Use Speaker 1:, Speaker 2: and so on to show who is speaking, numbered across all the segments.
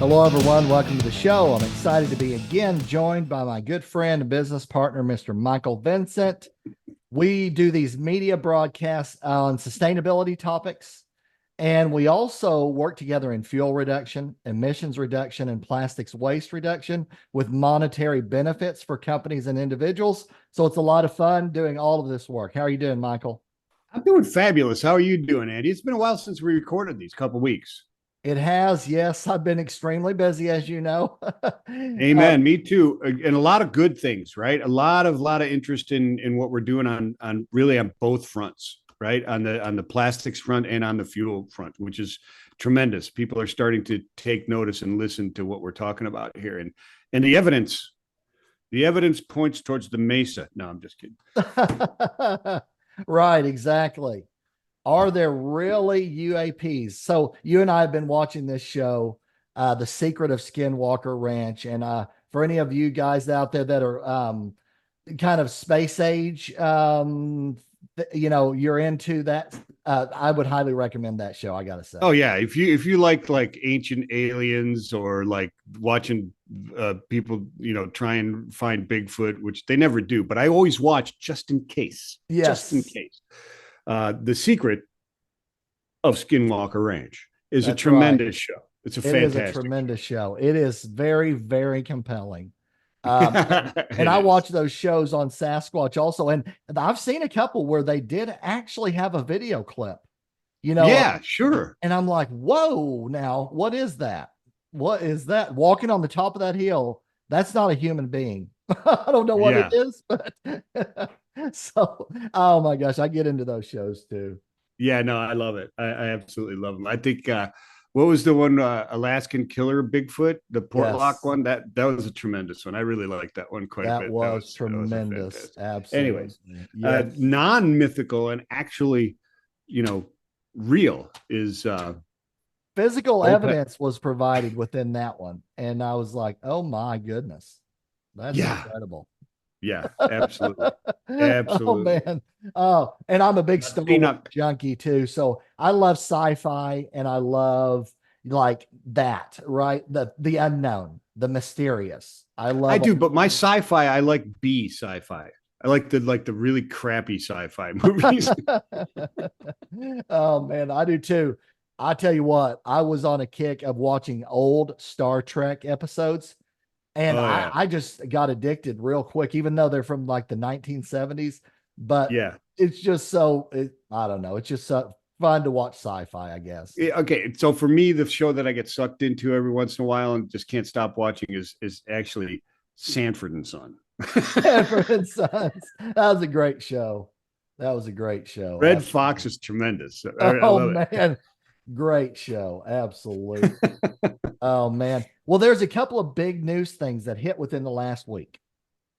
Speaker 1: Hello, everyone. Welcome to the show. I'm excited to be again joined by my good friend and business partner, Mr. Michael Vincent. We do these media broadcasts on sustainability topics, and we also work together in fuel reduction, emissions reduction, and plastics waste reduction with monetary benefits for companies and individuals. So it's a lot of fun doing all of this work. How are you doing, Michael?
Speaker 2: I'm doing fabulous. How are you doing, Andy? It's been a while since we recorded these couple weeks.
Speaker 1: It has, yes. I've been extremely busy, as you know.
Speaker 2: Amen. Me too. And a lot of good things, right? A lot of interest in what we're doing on really on both fronts, right? On the plastics front and on the fuel front, which is tremendous. People are starting to take notice and listen to what we're talking about here. And the evidence points towards the mesa. No, I'm just kidding.
Speaker 1: Right, exactly. Are there really UAPs? So you and I have been watching this show, The Secret of Skinwalker Ranch. And for any of you guys out there that are kind of space age, you're into that, I would highly recommend that show, I gotta say.
Speaker 2: Oh yeah, if you like ancient aliens or like watching people try and find Bigfoot, which they never do, but I always watch just in case. Just in
Speaker 1: Yes,
Speaker 2: case. The Secret of Skinwalker Ranch is a
Speaker 1: that's right.
Speaker 2: tremendous show. It's a
Speaker 1: It is a
Speaker 2: fantastic
Speaker 1: tremendous show. It is very, very compelling. And
Speaker 2: It
Speaker 1: I
Speaker 2: is.
Speaker 1: watch those shows on Sasquatch also. And I've seen a couple where they did actually have a video clip, you know,
Speaker 2: Yeah, sure.
Speaker 1: and I'm like, whoa, now what is that? What is that? Walking on the top of that hill, that's not a human being. I don't know what it
Speaker 2: Yeah.
Speaker 1: is, but so, oh my gosh, I get into those shows too.
Speaker 2: Yeah, no, I love it. I absolutely love them. I think what was the one Alaskan Killer Bigfoot, the Portlock
Speaker 1: Yes,
Speaker 2: one? That was a tremendous one. I really liked that one quite a
Speaker 1: that
Speaker 2: bit. That
Speaker 1: was
Speaker 2: was a
Speaker 1: tremendous.
Speaker 2: fantastic.
Speaker 1: Absolutely.
Speaker 2: Anyways,
Speaker 1: Yes.
Speaker 2: non-mythical and actually, you know, real is
Speaker 1: Physical
Speaker 2: OPEC.
Speaker 1: evidence was provided within that one. And I was like, oh my goodness, that's
Speaker 2: Yeah,
Speaker 1: incredible.
Speaker 2: yeah, absolutely.
Speaker 1: Oh
Speaker 2: Absolutely.
Speaker 1: man. Oh, and I'm a big
Speaker 2: Not
Speaker 1: Star
Speaker 2: seen
Speaker 1: Wars
Speaker 2: up.
Speaker 1: junkie too. So I love sci-fi and I love like that, right? The unknown, the mysterious. I
Speaker 2: I
Speaker 1: love
Speaker 2: do, but my sci-fi, I like B sci-fi. I like the really crappy sci-fi movies.
Speaker 1: Oh man, I do too. I tell you what, I was on a kick of watching old Star Trek episodes, and
Speaker 2: Oh
Speaker 1: I,
Speaker 2: yeah.
Speaker 1: I just got addicted real quick, even though they're from like the 1970s. But
Speaker 2: Yeah.
Speaker 1: it's just I don't know, it's just so fun to watch sci-fi, I guess.
Speaker 2: Yeah, okay, so for me, the show that I get sucked into every once in a while and just can't stop watching is actually Sanford and Son.
Speaker 1: Sanford and Sons. That was a great show. That was a great show.
Speaker 2: Red Fox
Speaker 1: Absolutely.
Speaker 2: is tremendous. I
Speaker 1: Oh
Speaker 2: love
Speaker 1: man, great show. Absolutely.
Speaker 2: it.
Speaker 1: Oh man. Well, there's a couple of big news things that hit within the last week,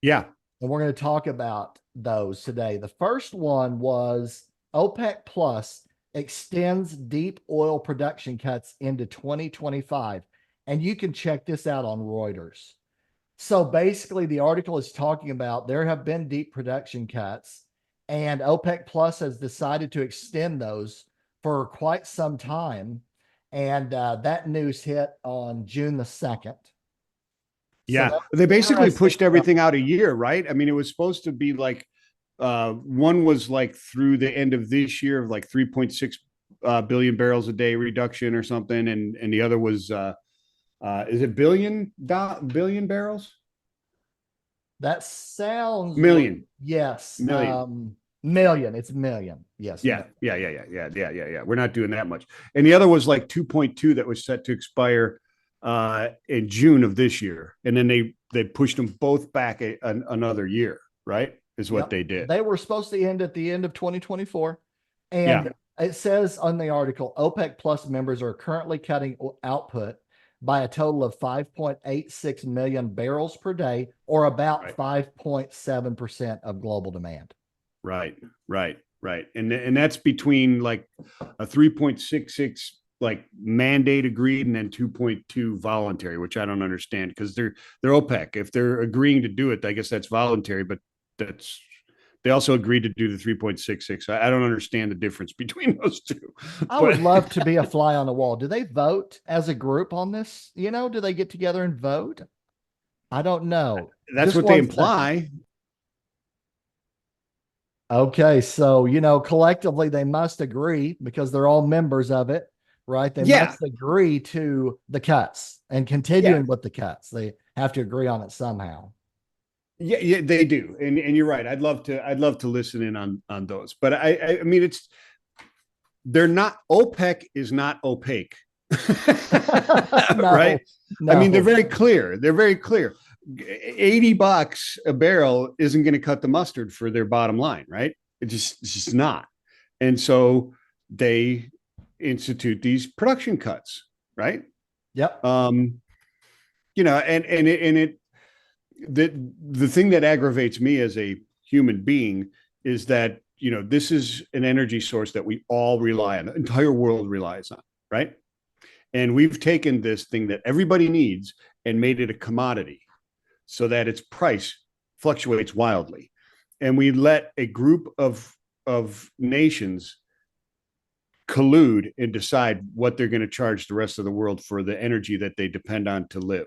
Speaker 2: Yeah,
Speaker 1: and we're going to talk about those today. The first one was OPEC Plus extends deep oil production cuts into 2025, and you can check this out on Reuters. So basically, the article is talking about there have been deep production cuts, and OPEC Plus has decided to extend those for quite some time. And that news hit on June the 2nd. So
Speaker 2: yeah.
Speaker 1: that
Speaker 2: They
Speaker 1: was
Speaker 2: basically
Speaker 1: interesting
Speaker 2: pushed
Speaker 1: stuff.
Speaker 2: everything out a year, right? I mean, it was supposed to be like one was like through the end of this year of like 3.6 billion barrels a day reduction or something, and the other was is it billion barrels?
Speaker 1: That sounds right.
Speaker 2: Million.
Speaker 1: Yes.
Speaker 2: Million.
Speaker 1: Million. It's million. Yes.
Speaker 2: Yeah,
Speaker 1: Million.
Speaker 2: yeah. We're not doing that much. And the other was like 2.2 that was set to expire in June of this year. And then they pushed them both back another year, right? Is what
Speaker 1: Yep.
Speaker 2: they did.
Speaker 1: They were supposed to end at the end of 2024.
Speaker 2: Yeah,
Speaker 1: And it says on the article OPEC Plus members are currently cutting output by a total of 5.86 million barrels per day, or about
Speaker 2: right.
Speaker 1: 5.7% of global demand.
Speaker 2: Right. And that's between like a 3.66 like mandate agreed and then 2.2 voluntary, which I don't understand because they're OPEC. If they're agreeing to do it, I guess that's voluntary, but that's They also agreed to do the 3.66. I don't understand the difference between those two.
Speaker 1: I would love to be a fly on the wall. Do they vote as a group on this? Do they get together and vote? I don't know.
Speaker 2: That's
Speaker 1: Just
Speaker 2: what they
Speaker 1: one second.
Speaker 2: imply.
Speaker 1: Okay, so collectively they must agree because they're all members of it, right? They
Speaker 2: Yeah.
Speaker 1: must agree to the cuts and continuing with the cuts. They have to agree on it somehow.
Speaker 2: Yeah, they do, and you're right. I'd love to listen in on those, but I mean, they're not. OPEC is not opaque,
Speaker 1: No,
Speaker 2: right? I mean, they're
Speaker 1: no.
Speaker 2: very clear. They're very clear. $80 a barrel isn't going to cut the mustard for their bottom line, right? It's just not, and so they institute these production cuts, right?
Speaker 1: Yep.
Speaker 2: And it the thing that aggravates me as a human being is that this is an energy source that we all rely on, the entire world relies on, right? And we've taken this thing that everybody needs and made it a commodity so that its price fluctuates wildly, and we let a group of nations collude and decide what they're going to charge the rest of the world for the energy that they depend on to live.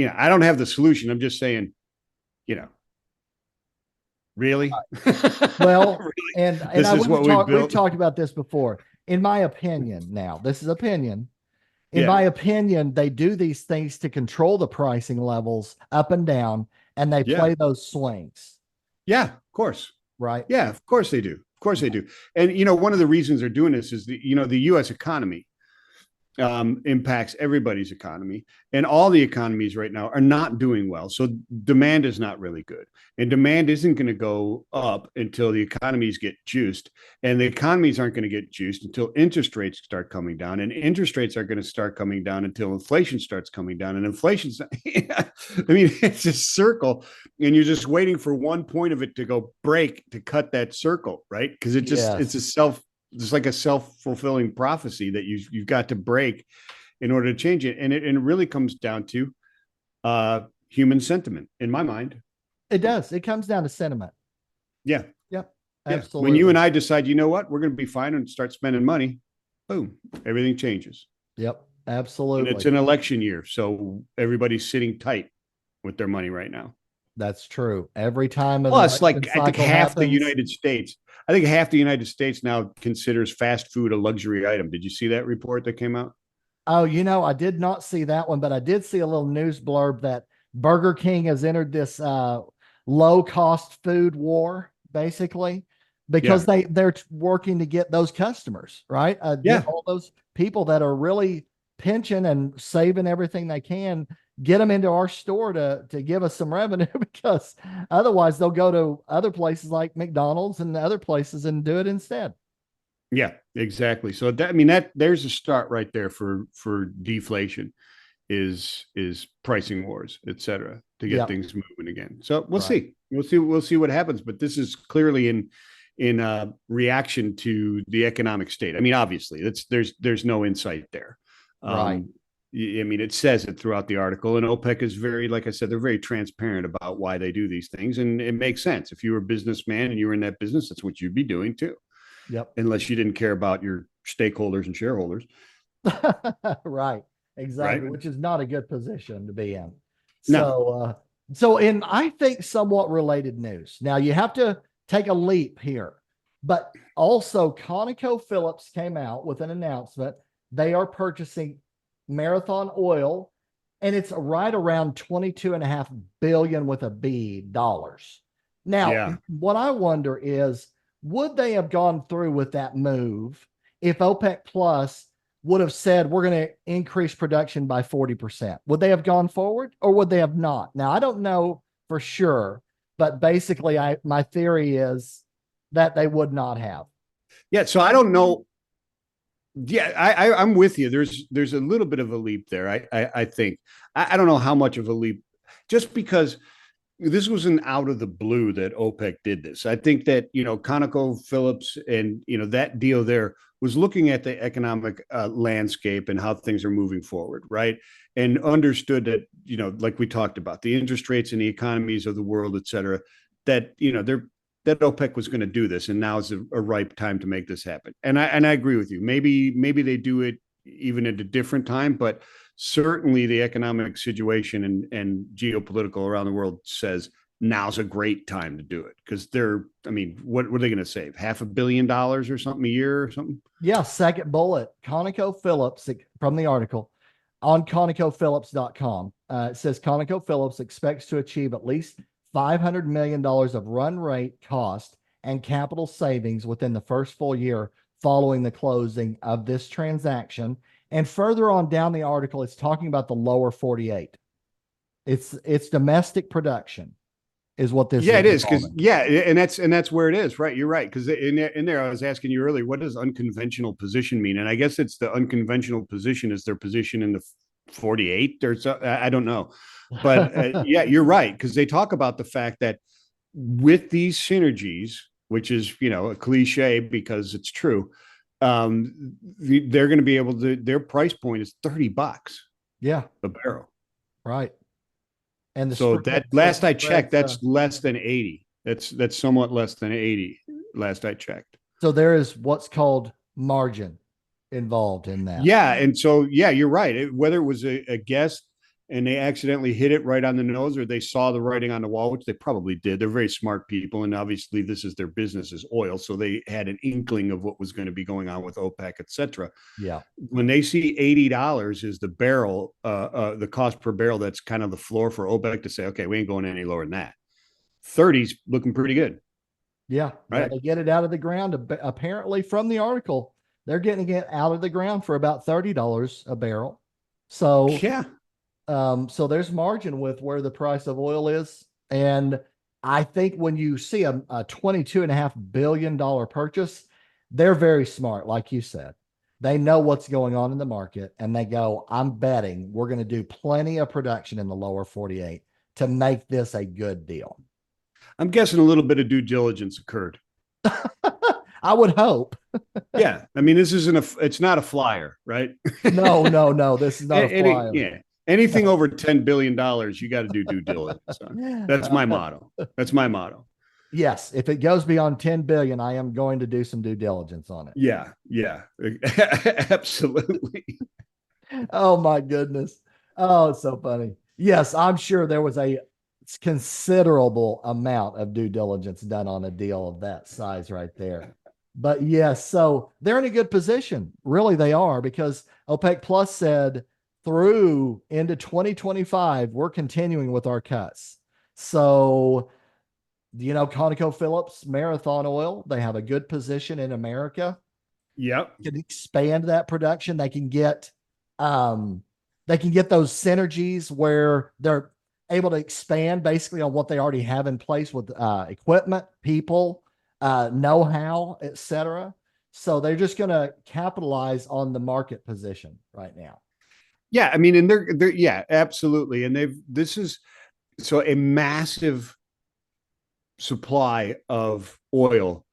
Speaker 2: I don't have the solution. I'm just saying, really?
Speaker 1: Well,
Speaker 2: really?
Speaker 1: and
Speaker 2: This
Speaker 1: I
Speaker 2: is what
Speaker 1: we've talked about this before. In my opinion, now this is opinion. In
Speaker 2: Yeah.
Speaker 1: my opinion, they do these things to control the pricing levels up and down, and they
Speaker 2: Yeah.
Speaker 1: play those swings,
Speaker 2: Yeah, of course.
Speaker 1: right?
Speaker 2: Yeah, of course they do. Of course they do. And one of the reasons they're doing this is the U.S. economy impacts everybody's economy, and all the economies right now are not doing well. So demand is not really good, and demand isn't going to go up until the economies get juiced, and the economies aren't going to get juiced until interest rates start coming down, and interest rates are going to start coming down until inflation starts coming down, and inflation's I mean, it's a circle, and you're just waiting for one point of it to go break to cut that circle, right? Because it's like a self-fulfilling prophecy that you've got to break in order to change it. And it really comes down to human sentiment, in my mind.
Speaker 1: It does. It comes down to sentiment.
Speaker 2: Yeah.
Speaker 1: Yep.
Speaker 2: Yeah.
Speaker 1: Absolutely.
Speaker 2: When you and I decide, you know what, we're going to be fine and start spending money, boom, everything changes.
Speaker 1: Yep. Absolutely.
Speaker 2: And it's an election year, so everybody's sitting tight with their money right now.
Speaker 1: That's true. Every time
Speaker 2: Plus, I think half the
Speaker 1: happens,
Speaker 2: United States, I think half the United States now considers fast food a luxury item. Did you see that report that came out?
Speaker 1: Oh, I did not see that one, but I did see a little news blurb that Burger King has entered this low cost food war, basically, because they're working to get those customers, right? Get all those people that are really pinching and saving everything they can, get them into our store to give us some revenue, because otherwise they'll go to other places like McDonald's and other places and do it instead.
Speaker 2: Yeah, exactly. So there's a start right there for deflation is pricing wars, et cetera, to get things moving again. So we'll see. We'll see what happens. But this is clearly in reaction to the economic state. I mean, obviously, there's no insight there.
Speaker 1: Right.
Speaker 2: I mean, it says it throughout the article, and OPEC is like I said, they're very transparent about why they do these things, and it makes sense. If you were a businessman and you were in that business, that's what you'd be doing too.
Speaker 1: Yep.
Speaker 2: Unless you didn't care about your stakeholders and shareholders.
Speaker 1: Right. Exactly.
Speaker 2: Right?
Speaker 1: Which is not a good position to be in.
Speaker 2: No.
Speaker 1: So in, I think, somewhat related news. Now you have to take a leap here, but also ConocoPhillips came out with an announcement. They are purchasing Marathon Oil, and it's right around 22.5 billion with a B dollars. Now, what I wonder is, would they have gone through with that move if OPEC Plus would have said, we're going to increase production by 40%? Would they have gone forward, or would they have not? Now, I don't know for sure, but basically my theory is that they would not have.
Speaker 2: Yeah. So I don't know. Yeah, I'm with you. There's a little bit of a leap there. I think. I don't know how much of a leap, just because this wasn't out of the blue that OPEC did this. I think that, ConocoPhillips and, that deal there was looking at the economic landscape and how things are moving forward, right? And understood that, like we talked about, the interest rates and the economies of the world, et cetera, that, that OPEC was going to do this, and now is a ripe time to make this happen. And I agree with you. Maybe they do it even at a different time, but certainly the economic situation and geopolitical around the world says now's a great time to do it, because what are they going to save? $500 million or something a year or something?
Speaker 1: Yeah. Second bullet, ConocoPhillips, from the article on ConocoPhillips.com. It says ConocoPhillips expects to achieve at least $500 million of run rate cost and capital savings within the first full year following the closing of this transaction. And further on down the article, it's talking about the lower 48. It's domestic production is what this
Speaker 2: Yeah,
Speaker 1: is
Speaker 2: it is, because
Speaker 1: involving.
Speaker 2: and that's where it is, right? You're right, because in there I was asking you earlier, what does unconventional position mean? And I guess it's the unconventional position is their position in the 48 or so. I don't know, but yeah, you're right, because they talk about the fact that with these synergies, which is a cliche because it's true, they're going to be able to. Their price point is $30
Speaker 1: Yeah,
Speaker 2: a barrel.
Speaker 1: right. And the
Speaker 2: So that last I checked,
Speaker 1: spreads,
Speaker 2: that's less than 80. That's somewhat less than 80. Last I checked.
Speaker 1: so there is what's called margin involved in that.
Speaker 2: Yeah, and so yeah, you're right. Whether it was a guess and they accidentally hit it right on the nose, or they saw the writing on the wall, which they probably did. They're very smart people, and obviously this is their business is oil, so they had an inkling of what was going to be going on with OPEC, etc.
Speaker 1: Yeah.
Speaker 2: When they see $80 is the barrel, the cost per barrel, that's kind of the floor for OPEC to say, okay, we ain't going any lower than that. 30's looking pretty good.
Speaker 1: Yeah.
Speaker 2: Right.
Speaker 1: They get it out of the ground. Apparently, from the article, they're getting it out of the ground for about $30 a barrel. So,
Speaker 2: Yeah.
Speaker 1: So there's margin with where the price of oil is. And I think when you see a $22.5 billion purchase, they're very smart, like you said. They know what's going on in the market, and they go, I'm betting we're going to do plenty of production in the lower 48 to make this a good deal.
Speaker 2: I'm guessing a little bit of due diligence occurred.
Speaker 1: I would hope.
Speaker 2: Yeah. I mean, it's not a flyer, right?
Speaker 1: No. This is not a flyer.
Speaker 2: Yeah. Anything over $10 billion, you got to do due diligence on. That's my motto. That's my motto.
Speaker 1: Yes. If it goes beyond 10 billion, I am going to do some due diligence on it.
Speaker 2: Yeah. Yeah. Absolutely.
Speaker 1: Oh my goodness. Oh, it's so funny. Yes, I'm sure there was a considerable amount of due diligence done on a deal of that size right there. But yes, so they're in a good position. Really, they are, because OPEC Plus said through into 2025, we're continuing with our cuts. So, ConocoPhillips, Marathon Oil, they have a good position in America.
Speaker 2: Yep.
Speaker 1: Can expand that production. They can get those synergies where they're able to expand basically on what they already have in place with equipment, people, know-how, etc. So they're just going to capitalize on the market position right now.
Speaker 2: Yeah, I mean, and they're yeah, absolutely. And this is so a massive supply of oil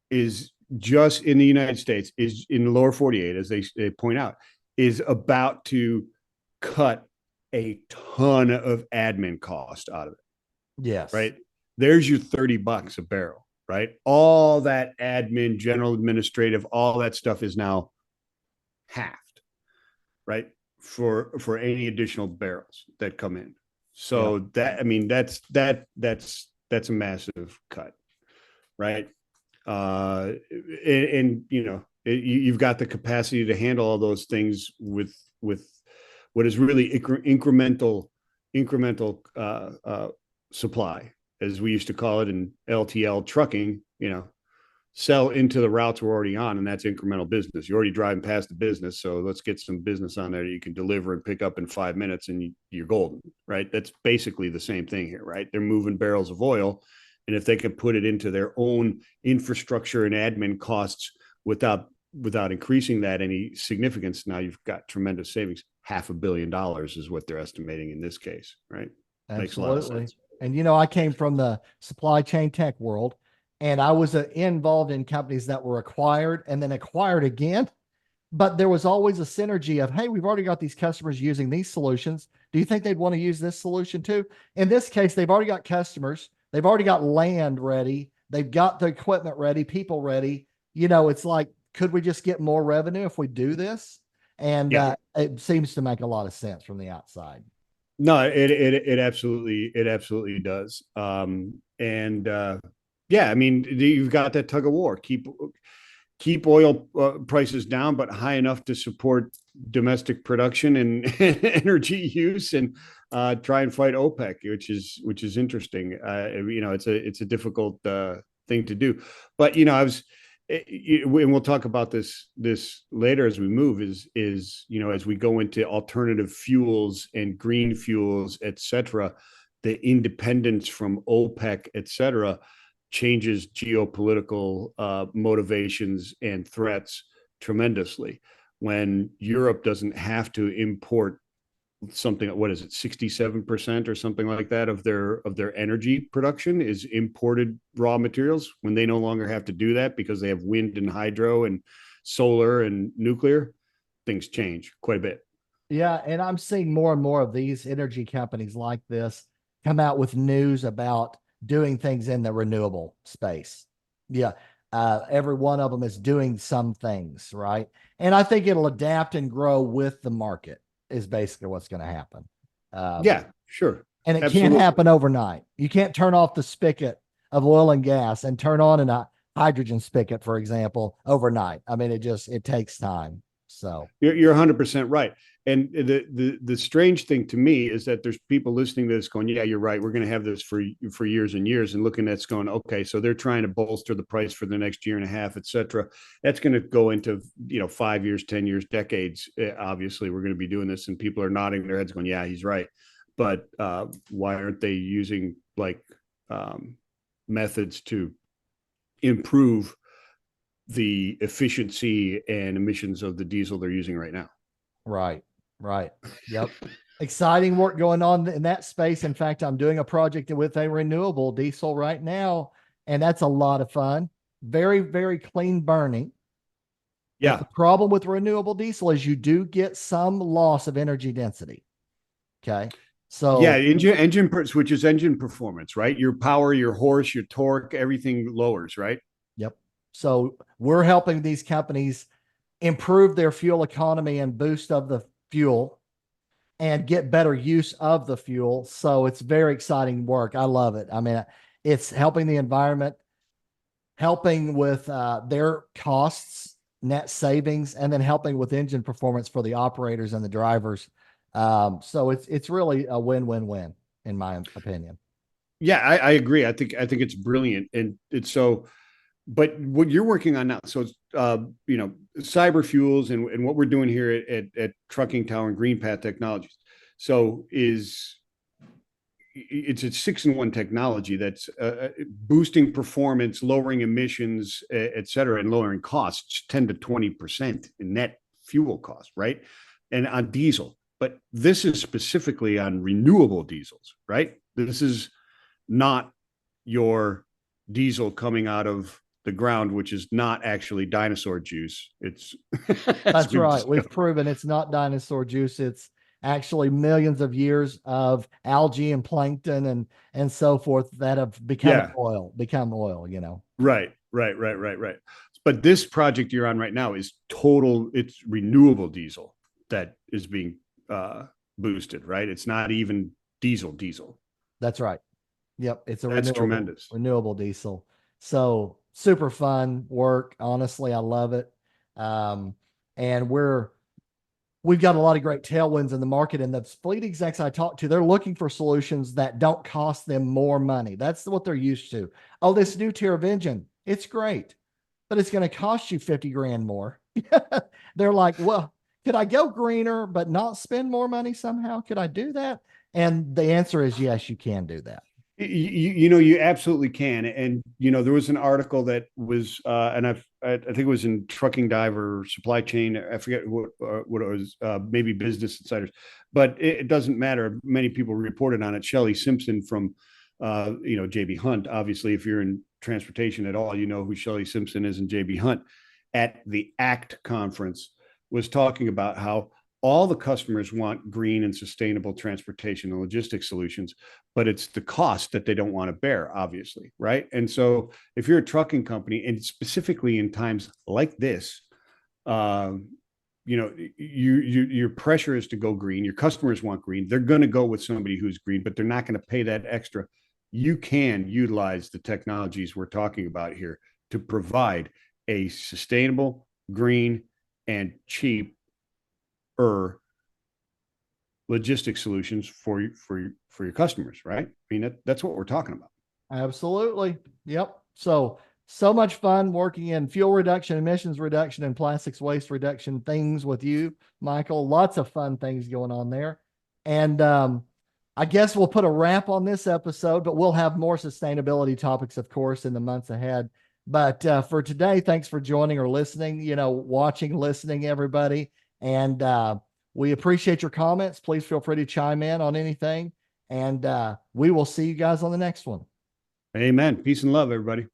Speaker 2: is just in the United States, is in the lower 48, as they point out, is about to cut a ton of admin cost out of it.
Speaker 1: Yes.
Speaker 2: Right. There's your $30 a barrel, right? All that admin, general administrative, all that stuff is now halved, right? For any additional barrels that come in. So that's a massive cut, right? You've got the capacity to handle all those things with what is really incremental supply, as we used to call it in LTL trucking. Sell into the routes we're already on, and that's incremental business. You're already driving past the business, so let's get some business on there that you can deliver and pick up in 5 minutes, and you're golden, right? That's basically the same thing here, right? They're moving barrels of oil, and if they can put it into their own infrastructure and admin costs without increasing that any significance, now you've got tremendous savings. $500 million is what they're estimating in this case, right?
Speaker 1: Absolutely.
Speaker 2: Makes a lot of sense.
Speaker 1: And I came from the supply chain tech world, and I was involved in companies that were acquired and then acquired again. But there was always a synergy of, hey, we've already got these customers using these solutions. Do you think they'd want to use this solution too? In this case, they've already got customers They've already got land ready. They've got the equipment ready, people ready. It's like, could we just get more revenue if we do this? And
Speaker 2: Yeah.
Speaker 1: it seems to make a lot of sense from the outside.
Speaker 2: No, it absolutely does. And yeah, I mean, you've got that tug of war. Keep oil prices down, but high enough to support domestic production and energy use, and try and fight OPEC, which is interesting. It's a difficult thing to do. But and we'll talk about this later as we move. Is as we go into alternative fuels and green fuels, et cetera, the independence from OPEC, et cetera, changes geopolitical motivations and threats tremendously. When Europe doesn't have to import something, what is it, 67% or something like that of their energy production is imported raw materials, when they no longer have to do that because they have wind and hydro and solar and nuclear, things change quite a bit.
Speaker 1: Yeah, and I'm seeing more and more of these energy companies like this come out with news about doing things in the renewable space. Yeah. Every one of them is doing some things, right? And I think it'll adapt and grow with the market, is basically what's going to happen.
Speaker 2: Yeah, sure.
Speaker 1: And it
Speaker 2: Absolutely.
Speaker 1: can't happen overnight. You can't turn off the spigot of oil and gas and turn on a hydrogen spigot, for example, overnight. I mean, it takes time. So
Speaker 2: you're 100% right. And the strange thing to me is that there's people listening to this going, yeah, you're right. We're going to have this for years and years, and looking at it's going, okay, so they're trying to bolster the price for the next year and a half, et cetera. That's going to go into, 5 years, 10 years, decades. Obviously, we're going to be doing this, and people are nodding their heads going, yeah, he's right. But why aren't they using methods to improve the efficiency and emissions of the diesel they're using right now?
Speaker 1: Right. Yep. Exciting work going on in that space. In fact, I'm doing a project with a renewable diesel right now, and that's a lot of fun. Very, very clean burning.
Speaker 2: Yeah.
Speaker 1: But the problem with renewable diesel is you do get some loss of energy density. Okay. So
Speaker 2: yeah, which is engine performance, right? Your power, your horse, your torque, everything lowers, right?
Speaker 1: Yep. So we're helping these companies improve their fuel economy and boost of the fuel and get better use of the fuel. So it's very exciting work. I love it. I mean, it's helping the environment, helping with their costs, net savings, and then helping with engine performance for the operators and the drivers. So it's really a win-win-win, in my opinion.
Speaker 2: Yeah, I agree. I think it's brilliant, and it's so. But what you're working on now, so cyber fuels and what we're doing here at Trucking Tower and Green Path Technologies. So it's a 6-in-1 technology that's boosting performance, lowering emissions, et cetera, and lowering costs 10 to 20% in net fuel cost, right? And on diesel. But this is specifically on renewable diesels, right? This is not your diesel coming out of the ground, which is not actually dinosaur juice. It's
Speaker 1: That's right. We've proven it's not dinosaur juice. It's actually millions of years of algae and plankton and so forth that have become oil.
Speaker 2: Right. But this project you're on right now is it's renewable diesel that is being boosted, right? It's not even diesel.
Speaker 1: That's right. Yep. It's
Speaker 2: tremendous.
Speaker 1: Renewable diesel. So super fun work. Honestly, I love it. And we've got a lot of great tailwinds in the market, and the fleet execs I talk to, they're looking for solutions that don't cost them more money. That's what they're used to. Oh, this new tier of engine, it's great, but it's going to cost you 50 grand more. They're like, well, could I go greener, but not spend more money somehow? Could I do that? And the answer is yes, you can do that.
Speaker 2: You absolutely can. And, there was an article that was, and I think it was in Trucking Diver, Supply Chain. I forget what it was, maybe Business Insiders, but it doesn't matter. Many people reported on it. Shelley Simpson from, JB Hunt. Obviously, if you're in transportation at all, you know who Shelley Simpson is, and JB Hunt at the ACT conference was talking about how all the customers want green and sustainable transportation and logistics solutions, but it's the cost that they don't want to bear, obviously, right? And so if you're a trucking company, and specifically in times like this, your pressure is to go green. Your customers want green. They're going to go with somebody who's green, but they're not going to pay that extra. You can utilize the technologies we're talking about here to provide a sustainable, green, and cheap logistics solutions for your customers, right? I mean, that's what we're talking about.
Speaker 1: Absolutely. Yep. So much fun working in fuel reduction, emissions reduction, and plastics waste reduction things with you, Michael. Lots of fun things going on there. And I guess we'll put a wrap on this episode, but we'll have more sustainability topics, of course, in the months ahead. But for today, thanks for joining or listening, watching, listening, everybody. And we appreciate your comments. Please feel free to chime in on anything. And we will see you guys on the next one.
Speaker 2: Amen. Peace and love, everybody.